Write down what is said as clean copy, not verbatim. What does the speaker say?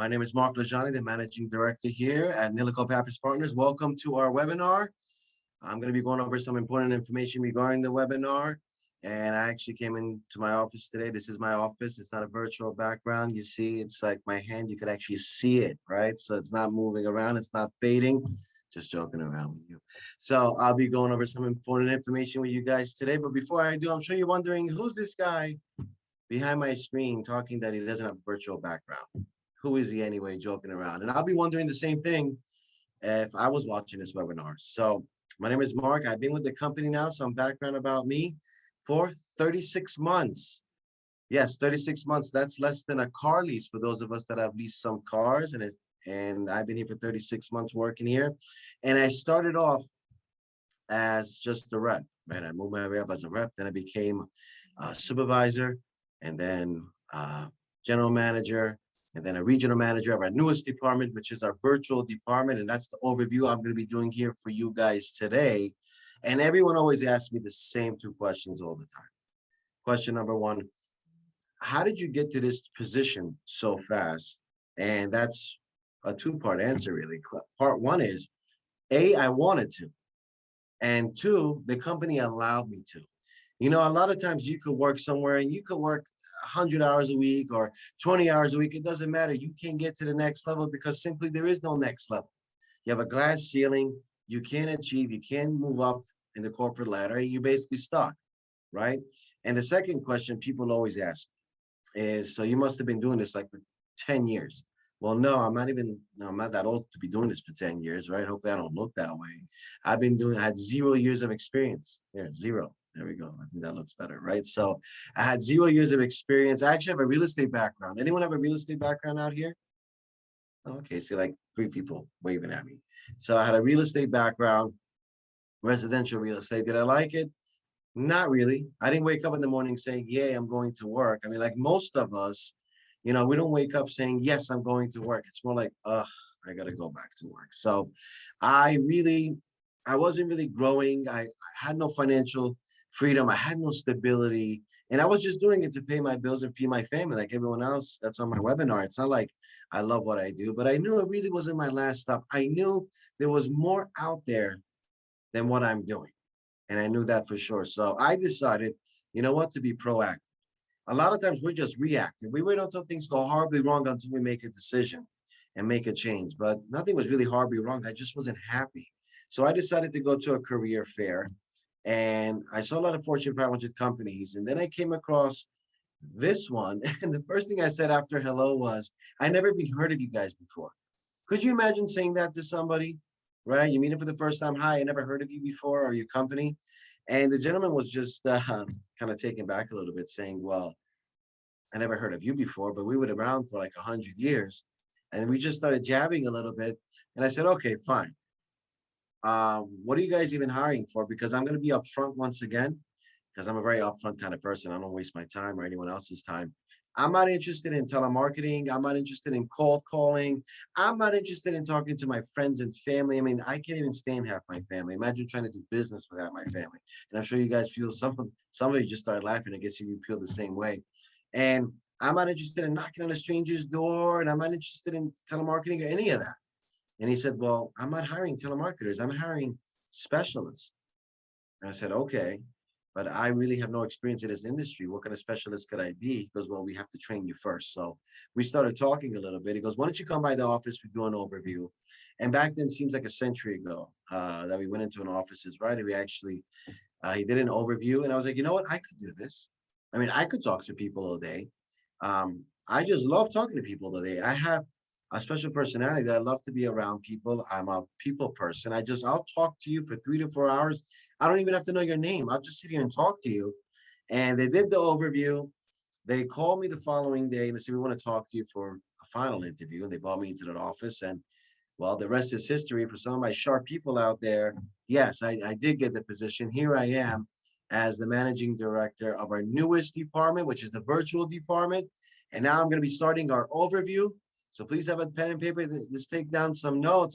My name is Mark Lahijani, the Managing Director here at Nilico Pappas Partners. Welcome to our webinar. I'm going to be going over some important information regarding the webinar. And I actually came into my office today. This is my office. It's not a virtual background. You see, it's like my hand. You could actually see it, right? So it's not moving around. It's not fading. Just joking around with you. So I'll be going over some important information with you guys today. But before I do, I'm sure you're wondering, who's this guy behind my screen talking that he doesn't have a virtual background? Who is he anyway, joking around? And I'll be wondering the same thing if I was watching this webinar. So my name is Mark. I've been with the company now, some background about me, for 36 months. Yes, 36 months. That's less than a car lease for those of us that have leased some cars. And I've been here for 36 months working here. And I started off as just a rep, right? I moved my way up as a rep. Then I became a supervisor and then general manager, and then a regional manager of our newest department, which is our virtual department. And that's the overview I'm going to be doing here for you guys today. And everyone always asks me the same two questions all the time. Question number one, how did you get to this position so fast? And that's a two-part answer, really. Part one is, A, I wanted to. And two, the company allowed me to. You know, a lot of times you could work somewhere and you could work 100 hours a week or 20 hours a week. It doesn't matter. You can't get to the next level because simply there is no next level. You have a glass ceiling. You can't achieve. You can't move up in the corporate ladder. You're basically stuck, right? And the second question people always ask is, so you must have been doing this like for 10 years. Well, no, I'm not that old to be doing this for 10 years, right? Hopefully I don't look that way. I had 0 years of experience. Here, zero. There we go. I think that looks better, right? So I had 0 years of experience. I actually have a real estate background. Anyone have a real estate background out here? Okay, see like 3 people waving at me. So I had a real estate background, residential real estate. Did I like it? Not really. I didn't wake up in the morning saying, yeah, I'm going to work. I mean, like most of us, you know, we don't wake up saying, yes, I'm going to work. It's more like, ugh, I got to go back to work. So I wasn't really growing. I had no financial freedom. I had no stability. And I was just doing it to pay my bills and feed my family like everyone else that's on my webinar. It's not like I love what I do, but I knew it really wasn't my last stop. I knew there was more out there than what I'm doing. And I knew that for sure. So I decided, you know what, to be proactive. A lot of times we're just reactive. We wait until things go horribly wrong until we make a decision and make a change. But nothing was really horribly wrong. I just wasn't happy. So I decided to go to a career fair. And I saw a lot of Fortune 500 companies. And then I came across this one. And the first thing I said after hello was, I never even heard of you guys before. Could you imagine saying that to somebody, right? You meet him for the first time. Hi, I never heard of you before or your company. And the gentleman was just kind of taken back a little bit saying, well, I never heard of you before, but we were around for like 100 years. And we just started jabbing a little bit. And I said, okay, fine. What are you guys even hiring for? Because I'm going to be upfront once again, because I'm a very upfront kind of person. I don't waste my time or anyone else's time. I'm not interested in telemarketing. I'm not interested in cold calling. I'm not interested in talking to my friends and family. I mean, I can't even stand half my family. Imagine trying to do business without my family. And I'm sure you guys feel some of you just started laughing. I guess you feel the same way. And I'm not interested in knocking on a stranger's door, and I'm not interested in telemarketing or any of that. And he said, well, I'm not hiring telemarketers. I'm hiring specialists. And I said, okay, but I really have no experience in this industry. What kind of specialist could I be? He goes, well, we have to train you first. So we started talking a little bit. He goes, why don't you come by the office? We do an overview. And back then, seems like a century ago that we went into an offices, right? And we actually, he did an overview. And I was like, you know what? I could do this. I mean, I could talk to people all day. I just love talking to people all day. I have a special personality that I love to be around people. I'm a people person. I'll talk to you for 3 to 4 hours. I don't even have to know your name. I'll just sit here and talk to you. And they did the overview. They called me the following day and they said, we want to talk to you for a final interview. And they brought me into that office. And well, the rest is history for some of my sharp people out there. Yes, I did get the position. Here I am as the managing director of our newest department, which is the virtual department. And now I'm going to be starting our overview. So please have a pen and paper. Let's take down some notes.